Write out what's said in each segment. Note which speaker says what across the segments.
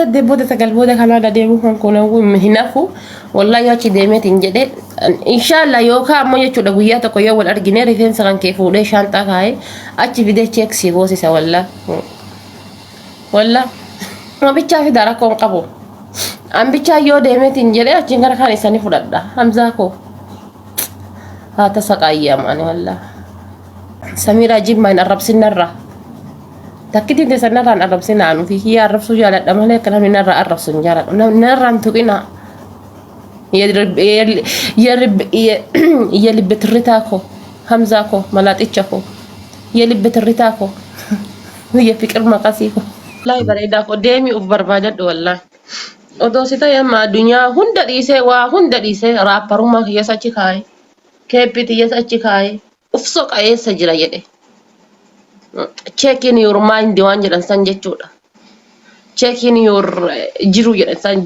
Speaker 1: Deebboota sagalboota kanaa deemuu kan kun hin hafu wallahi yoo achi deemeetiin jedhe inshallah yookaan ammoo jechuudha guyyaa tokko yoo wal argine rifeensa kan kee fuudhee shaanxaa kaa'ee achi fidee cheeksii boosisa wallah ambichaa fi darakkoon qabu ambichaa yoo deemeetiin jedhe achi gara kaan isaanii fudhadha hamzaa koo haa tasaqaayyaa maani wallah Samiraa jimmaa hin arrabsinarra Takiti de sana ran Arab sina anu fi ya Arab suja la damale kana min Arab sunjara naran tukina ya libetritako hamzako malatichako ya libetritako ya fikir makasiko lai bareda ko demi uf barbada do wallahi odo sita ya ma dunya hunda dise wa hunda dise raparuma ya sachi kai kepiti ya sachi kai uf sok ay sajira yede Check in your mind waan jedhan san jechuudha. Check in your jiru jedhan san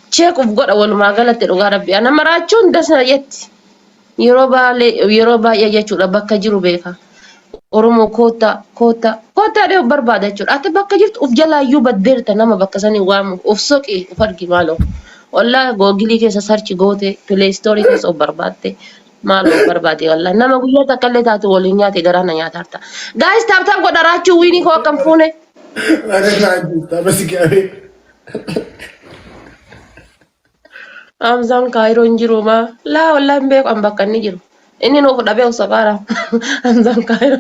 Speaker 1: check of godha walumaa galatti dhugaa rabbi ana maraachuun dasna yetti yeroo baay'ee jechuudha bakka jiru beeka. Oromoo koota dhee barbaada jechuudha. Ati bakka jirtu uf jalaayyuu baddeerta nama bakka sanii waamu uf soqi uf argi maaloo. Wallahi googilii keessa sarchi goote play store keessa of barbaatte. Malu berbadi Allah nama guyyaa takkalle taatu waliin nyaate garana nyaatarta guys tap godharaachuu wiini koo akkam fuune Amzan Cairo injiru ma la wallahi mbeek am bakka ni jiru inni no fudhabe usabara Amzan Cairo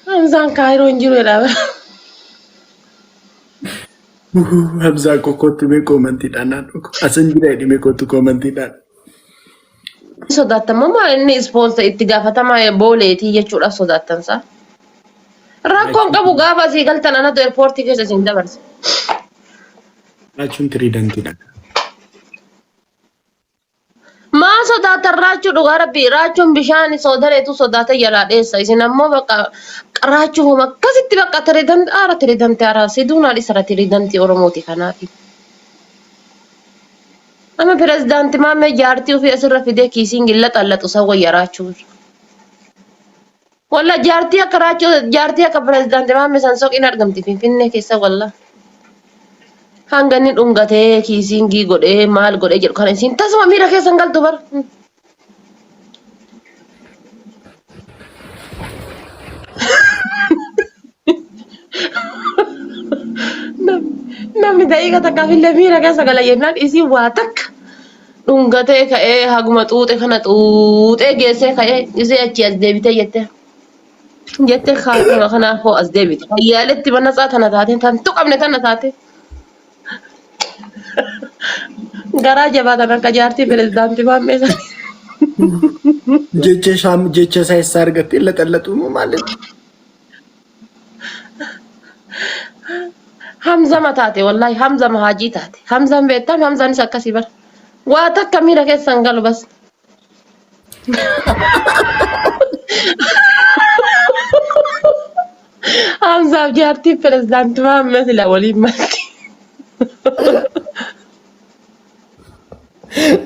Speaker 1: Amzan Cairo injiru la Hamza kokotu me commenti dana asan jira di me kotu commenti dan sodaatama ma inni sponsor itti gaafatama booleeti jechuudha sodaatan sa rakkoon qabu gaafa si galtan anatu airport keessa sin dabarse raachuun tridenti dha ma sodaatan raachuu dhugaa rabbi raachuun bishaan sodareetu sodaata jalaa dheessa isin ammoo bakka Rachu akkasitti bakka tiridanti ara siduuna isra tiridanti oromooti kanaafi ama president maamme jaartii ofii asirra fidee kiisiin gilla xallatu sawa yaraachu walla jaartii akka raachuu jaartii akka president maamme san soqin argamti finfinnee keessa walla hangani dhungatee kiisiin gi godhee maal godhee jedhu kana isin tasuma miira keessan galtu bar Namni da'iiqa takka fillee miira keessa gala jennaan isii waa takka dhungatee ka'ee haguma xuuxe kana xuuxee geessee ka'ee isii achi as deebitee jette kaatuma kanaafoo as deebite fayyaaletti mana isaa tana taate tan tuqamne tana taate garaa jabaatan akka jaartii pirezidaantii maammee isaanii
Speaker 2: jecha isaa eessaa argattee laxallaxuu maaliif
Speaker 1: Hamza matate wallahi Hamza mahaji tate Hamza beetam Hamza ni sakasi bar wa takka mira keessan galu bas Hamza jaartii president maamme sila waliin malti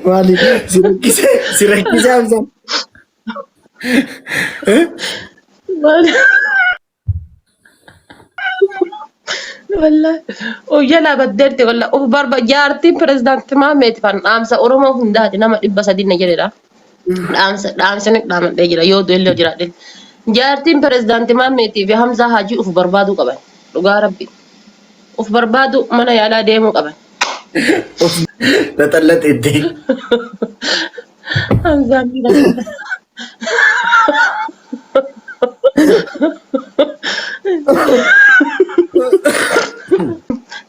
Speaker 2: Wali sirakise Hamza
Speaker 1: والله ويلا بدرت والله وبربا جارتي بريزيدنت ما ميتفان امسا اورومو هندات نما دبا سدين نجريدا امسا نك دام دجرا يو دل جرا دل جارتي بريزيدنت ما ميتي في حمزه حاجي اوف بربادو قبل دغا ربي اوف بربادو من يالا ديمو قبل
Speaker 2: تطلت ايدي
Speaker 1: حمزه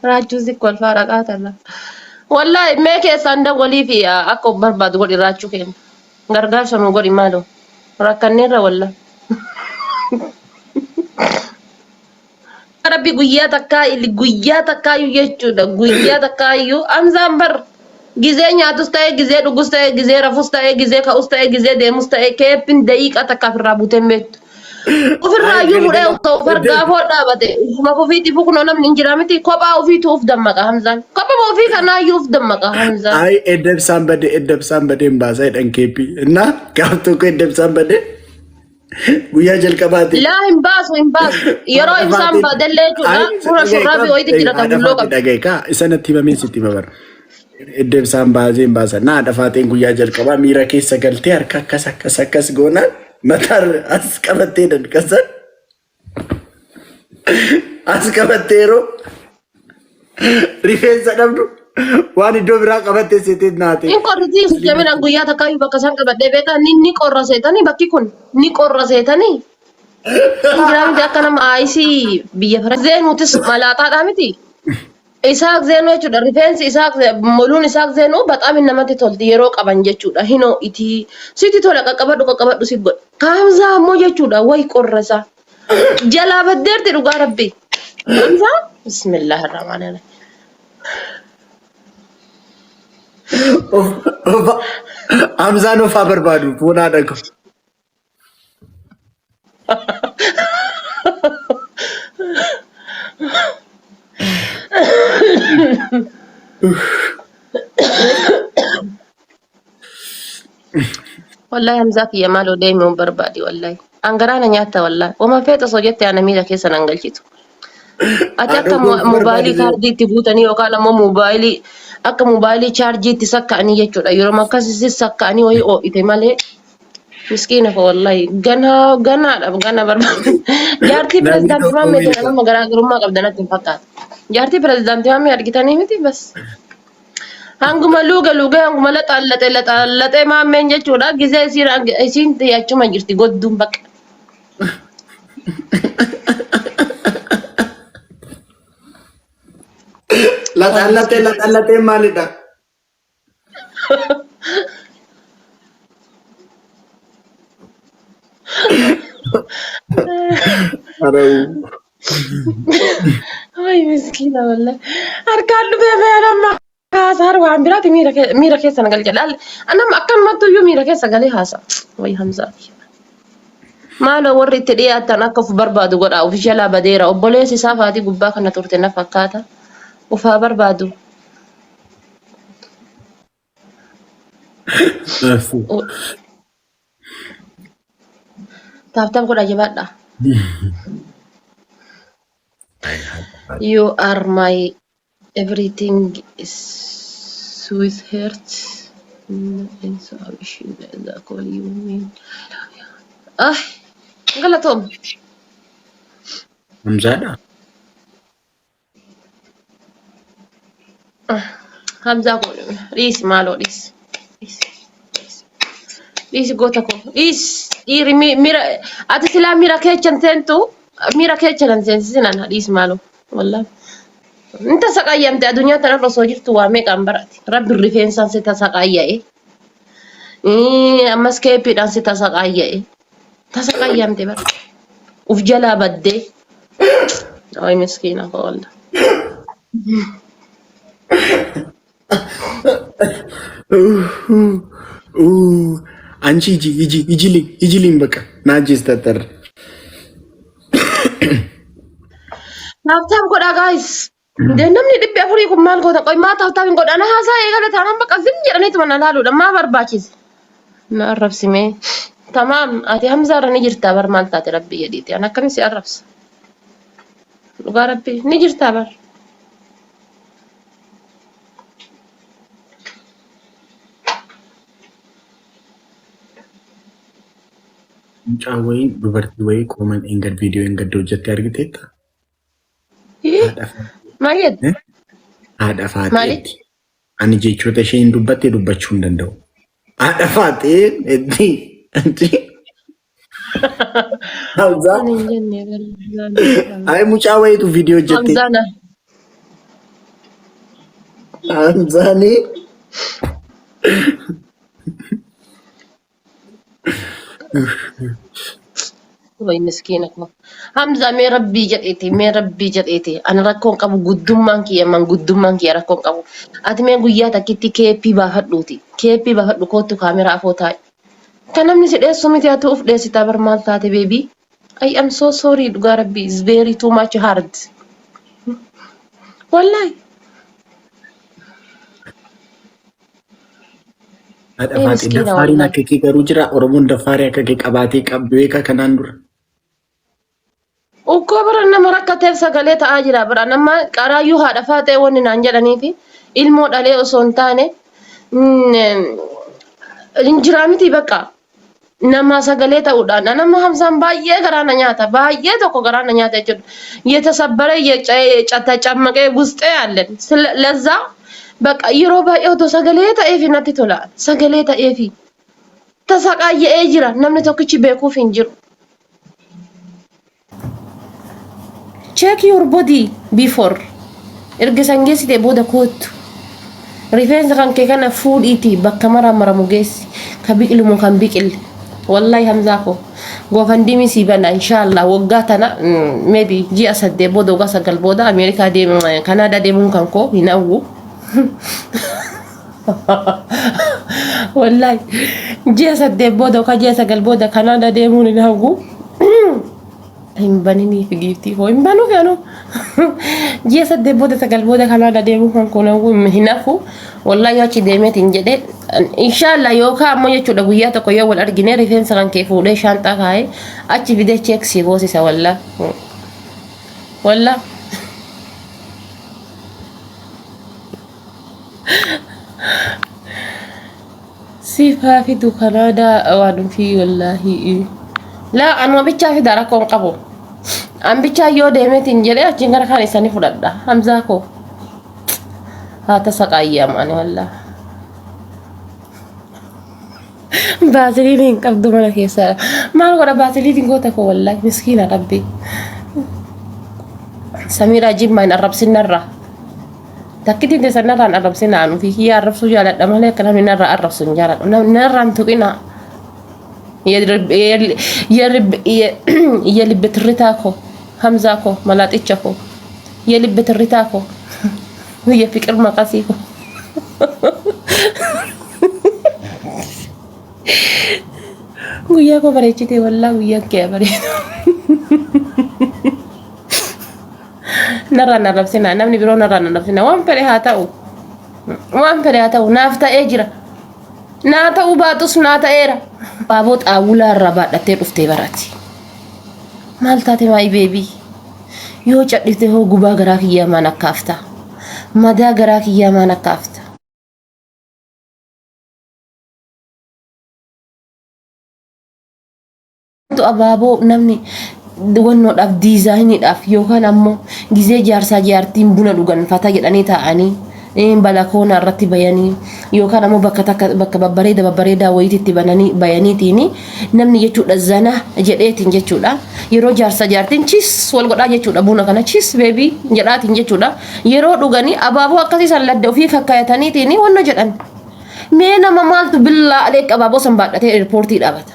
Speaker 1: Rachu zikkol faraqat Allah wallahi meke sanda wali fi akko barbad godi rachu ken gargar sonu godi malo rakanera wallahi Rabbi guyyaa takka yu jechuudha guyyaa takka yu amzan bar gizee nyaatus ta'e gizee dhugus ta'e gizee rafus ta'e gizee ka'us ta'e gizee deemus ta'e keepin daqiiqa takka firraa buteen beektu Ofirraa iyyuu mudhee fargaafoo dhaabate mafuufiitti fukunoo namni hin jiraamiti kophaa ofiitu uf dammaqa Hamzaan kophuma ofii kanaa iyyuu uf dammaqa Hamzaan.
Speaker 2: Ay eddabsaan badee hin baasaa jedhan keepii innaa gaaf tokko eddabsaan badee guyyaa jalqabaati.
Speaker 1: لا إنباس يرى
Speaker 2: Haadha
Speaker 1: إنسان
Speaker 2: faatiin.
Speaker 1: بدل جولا كورا شرابي ويدي جرا
Speaker 2: Haadha
Speaker 1: تقول
Speaker 2: faatiin
Speaker 1: له
Speaker 2: dhagayeekaa isa natti himamee sitti babar. Iddoo isaan baaseen baasan. Na haadha faatiin guyyaa jalqabaa miira keessa galtee harka akkas goonaan mataa as qabattee danqasan. As qabattee yeroo rifeensa dhabdu waan iddoo biraa qabattee seetee naate.
Speaker 1: إن قرتي جميل أن قيادة كاي بكسان كبدي بيتا ني قرة سيتاني بكي كون ني قرة سيتاني إنجرام جاكا نم آيسي بيا فرق زين وتس ملاطا دامتي إساق زينو يجودا ريفنس إساق مولون إساق زينو بطعم إنما تتولدي يروك أبان جيجودا هينو إتي سيتي تولا كاكبادو سيبو كامزا مو جيجودا وي قرسا جلا بدير تلقى ربي كامزا بسم الله الرحمن الرحيم
Speaker 2: Hamzaan ofaa barbaadu fuunaa dhaqu.
Speaker 1: والله همزاك يا مالو دايما بربادي والله أنقرانا نياتا والله وما فيت صوجت أنا ميدا كيسا ننقلشتو أتاكا موبايلي كاردي تفوتني وقال مو موبايلي أكا موبايلي شارجي تسكعني يجودا يوم كاسي سكعني وهي أو إتمالي مسكينة والله جنا بربادي جارتي بريزدانتي ما ميتي أنا ما قرا قرما قبضنا تنفكات جارتي بريزدانتي ما أرجتني ميتي بس hanguma luga hanguma laxallaxe maammeen jechuudha gisee isiin achuma jirti godduun bakka.
Speaker 2: Laxallatee maalidha?
Speaker 1: Ay miskiina wallahi harkaan dhufee fayyadamma. Haasaan waan biraati miira keessa na galcha laal anam akkanumatti iyyuu miira keessa galee haasa wayi hamzaati maaloo warri itti dhiyaatan akka uf barbaadu godha uf jalaa badeera obboleessi isaa faatii gubbaa kana turte na fakkaata ufaa barbaadu taaftaaf godha jabaadha you are my everything is sweetheart. And so I wish you that all you mean. Ah, galatom.
Speaker 2: Hamzaadha.
Speaker 1: Hamza ko. Ris malo ris. Ris gota ko. Iri mira ati sila mira kechan sentu. Mira kechan sentu sinan ris malo. Wallahi. انت سقايا انت الدنيا ترى رسول جبت وامي كامبراتي رب الرفين سان ستا سقايا ايه اما سكيبي دان ستا سقايا ايه تسقايا انت بر وف جلا بدي اي مسكينه والله
Speaker 2: አንቺ ሂጂልኝ በቃ ናጅ ስተጠር
Speaker 1: ናፍታም ጎዳ ጋይስ namni dhibbi afurii kun maal goota qoy maa taaftaaf hin godhana haasaa eegale taanaan bakka zim jedhaniitu mana laaluudha maa barbaachise na arrabsimee tamaam ati hamzaarra ni jirtaa bar maal taate rabbi jedhiiti an akkami si arrabsa dhugaa rabbi ni jirtaa bar
Speaker 2: mucaa wayii dubartii wayii kooman engad viidiyoo engad hojjettee argiteetta
Speaker 1: maal jedhu
Speaker 2: haadha faateetti. Ani jechoota isheen dubbatte dubbachuu hin danda'u. Haadha faateetti. Ay mucaa wayiitu viidiyoo hojjette. Hamzaanii.
Speaker 1: Way miskiina ko. Hamza mee rabbii jedheeti. Ani rakkoon qabu guddummaan kiyya rakkoon qabu. Ati mee guyyaa takkitti keeppii baafadhuuti. Keeppii baafadhu kootu kaameraa afoo taa'i. Kan namni si dheessu miti ati uf dheessitaa bar maal taate beebii. I am so sorry dhugaa rabbii is very too much hard. Wallahi.
Speaker 2: Ada
Speaker 1: إيه
Speaker 2: Faati
Speaker 1: مسكينة
Speaker 2: Daffaariin
Speaker 1: والله.
Speaker 2: akka kee garuu jira. Oromoon Daffaarii akka kee qabaatee beeka kanaan dura.
Speaker 1: Ukkoo bira nama rakkateef sagalee ta'aa jira bira nama qaraayyuu haadha faatee wanni naan jedhanii fi ilmoo dhalee osoo hin taane injiraa miti bakka nama sagalee ta'uudhaan nama hamsaan baay'ee garaana nyaata baay'ee tokko garaana nyaata jechuudha. የተሰበረ የተጨመቀ ውስጤ አለን ለዛ በቃ yeroo baay'ee otoo sagalee ta'eefi natti tola sagalee ta'eefi tasaqaayee jira namni tokkichi beekuuf hin jiru. Check your body before. Erga sangeessite booda kootu. Rifeensa kan kee kana fuudhiiti bakka maramu geessi. Ka biqilumu kan biqille. Wallahi Hamzaa ko. Goofandimii si bana inshallah waggaa tana maybe ji'a 8 booda waggaa 9 booda Ameerikaa deemu Kanaadaa deemuun kan koo hin hawwu. Wallahi ji'a 8 booda waggaa ji'a 9 booda Kanaadaa deemuun hin hawwu. Himbanini figifti ho himbanu kanu jiya sadde booda sagal booda Kanada deemu kan kono hinafu wallahi achi deemeetiin jedhe inshallah yookaan ammoo jechuudha guyyaa tokko yoo wal argine rifeensa kan kee fuudhee shaanxaa kaa'ee achi fidee cheeksii boosisa wallah siifaa fidu Kanada waan fi wallahi la anu bicha fi dara kon qabo an bicha yo deemeetiin jedhe achi gara kan isani fudhadha Hamzaa ko hata saqayya mani wallah baasiliin qabdu mana keessa maal godha baasiliin goota ko wallahi miskiina rabbi Samira jimma in arrabsinarra takkiti de sanarra arrabsina anu fi ya arrabsu jaaladha malee kana min arrabsun jaaladha narran tuqina يلي بترتاكو همزاكو ملاتيتشاكو يلي بترتاكو هي فكر مقاسيكو وياكو بريتشتي والله وياك يا بريت نرى نفسنا نمني برو نرى نفسنا وان فريهاتاو نافتا اجرا ناتا وباتوس ناتا ايرا baaboo xaawulaa irraa baadhattee dhuftee barati. Maal taate maayi beebii? Yoo cadhifte hoo gubaa garaa kiyyaa maan akka hafta? Madaa garaa kiyyaa maan akka hafta? Abaaboo namni wannoodhaaf diizaayiniidhaaf yookaan ammoo gizee jaarsaa jaartiin buna dhugan fata jedhanii taa'anii balakoona irratti bayanii yookaan ammoo bakka babbareedaa wayitiitti bananii bayaniitiin namni jechuudha zana jedheetiin jechuudha yeroo jaarsa jaartiin chis wal godhaa jechuudha buna kana chis beebii jedhaatiin jechuudha yeroo dhuganii abaaboo akkasii san ladda ofii fakkaayataniitiin wanno jedhan mee nama maaltu billaa alee abaaboo san baadhatee eerpoortii dhaabata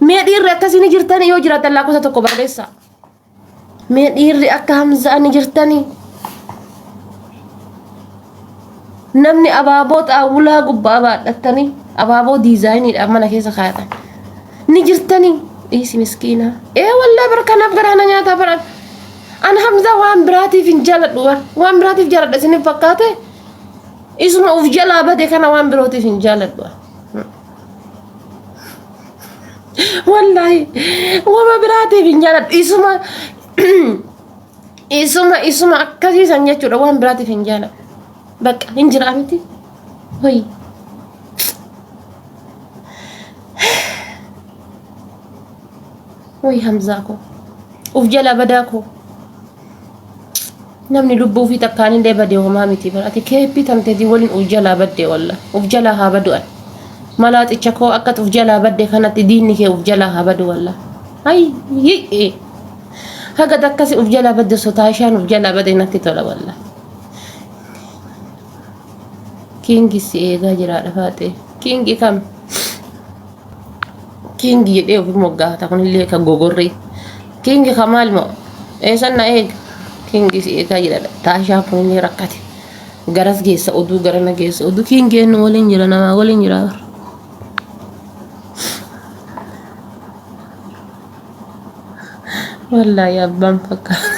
Speaker 1: mee dhiirri akkasii ni jirtanii yoo jiraatan lakkoofsa tokko barreessa mee dhiirri akka Hamzaa ni jirtanii namni abaaboo xaawulaa gubbaa baadhatanii abaaboo diizaayiniidhaan mana keessa kaayatan ni jirtanii dhiisi miskiina wallahi barkanaaf garaana nyaataa baran an Hamzaa waan biraatiif hin jaaladhu waan biraatiif jaaladha isiniif fakkaate isuma uf jalaa bade kana waan birootiif hin jaaladhu wallahi waan biraatiif hin jaaladhu isuma akkasiisan jechuudha waan biraatiif hin jaaladhu بقى انجر عمتي هاي وي همزاكو وفجلا بداكو نمني لبو في تكاني دي بدي وما ميتي براتي كيف بيتم تدي ولين وفجلا بدي والله وفجلا ها بدو مالات اتشكو اكت وفجلا بدي كانت ديني كي وفجلا ها بدو والله هاي هي هكذا كسي وفجلا بدي صوتاشان وفجلا بدي نتي تولا والله Kingi si eegaa jiraadha faate. Kingi kam? Kingi jedhee ofii moggaata kunillee kan gogorree. Kingi kamaal moo? Eessan na eega? Kingi si eegaa jiraadha. Taashaa kunillee rakkate. Garas geessa oduu garana geessa oduu kingi eenyu waliin jira namaa waliin jira. Wallahi abbaan fakkaata.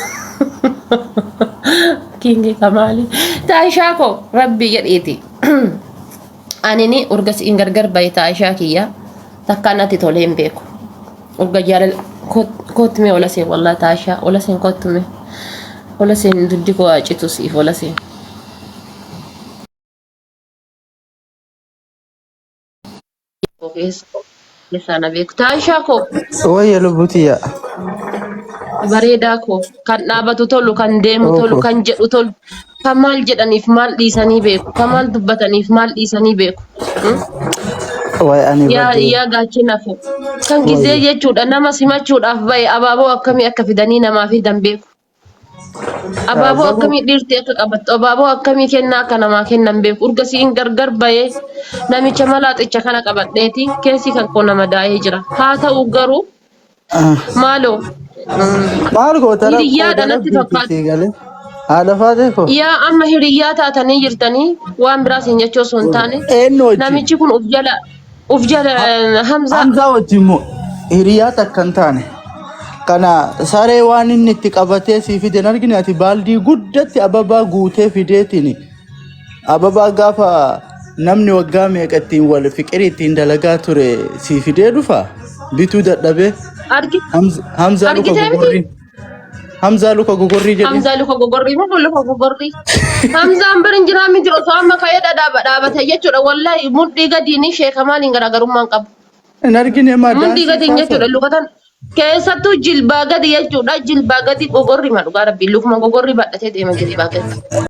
Speaker 1: Kingi kamaali. Taashaa ko rabbi jedheeti. Anini urgas in gargar bayta Aisha takkanati toleen beeku. Urga jaalal kotme wala seen wallahi Aisha wala seen kotme. Wala seen duddi ko acitu siif wala seen. Ogeessa sana beeku. Aisha ko
Speaker 3: Wayya lubbuutiya.
Speaker 1: bareedaa ko kan dhaabatu tolu kan deemu tolu
Speaker 3: Oho.
Speaker 1: kan jedhu tolu kan maal jedhaniif maal dhiisanii beeku kan maal dubbataniif maal dhiisanii beeku.
Speaker 3: Way ani badee.
Speaker 1: Yaa gaachina fo kan gizee
Speaker 3: Wayya.
Speaker 1: jechuudha nama simachuudhaaf bahe abaaboo akkamii akka fidanii namaa fidan beeku. Abaaboo
Speaker 3: Gaafama.
Speaker 1: akkamii dhiirtee akka qabattu abaaboo akkamii kennaa akka namaa kennan beeku urgasiin gargar bahee namicha malaaxicha kana qabadheeti keessi kan koo nama daa'ee jira haa ta'u garuu maaloo
Speaker 3: Maal gootara
Speaker 1: hiriyyaadha
Speaker 3: qoodana
Speaker 1: natti fakkaata.
Speaker 3: biifitii galee. Haadha faatee ko.
Speaker 1: Yaa amma hiriyyaa taatanii jirtanii waan biraas hin jechuu osoo hin taane
Speaker 3: Eenyu wajjin?
Speaker 1: namichi kun uf jala Hamzaa
Speaker 3: Hamzaa wajjin moo hiriyaa takka hin taane. Kana saree waan inni itti qabatee sii fide argine ati baaldii guddatti ababaa guutee fideetiin ababaa gaafa namni waggaa meeqa ittiin wal fiqirii ittiin dalagaa ture sii fidee dhufa bituu dadhabee
Speaker 1: argi
Speaker 3: Hamzaa luka
Speaker 1: argitee miti
Speaker 3: gogorrii. Hamzaa luka gogorrii jedhee.
Speaker 1: Hamzaa luka gogorrii moo luka gogorrii Hamzaan birin jiraa miti osoo amma ka'ee dhaabate jechuudha wallahi mudhii gadiini sheeka maaliin garaagarummaan qabu
Speaker 3: Hin argine maa
Speaker 1: mudhii gadiin jechuudha lukatan keessattuu jilbaa gadi jechuudha jilbaa gadi gogorrii ma dhugaa rabbii lukuma gogorrii badhatee deema jilbaa gadi.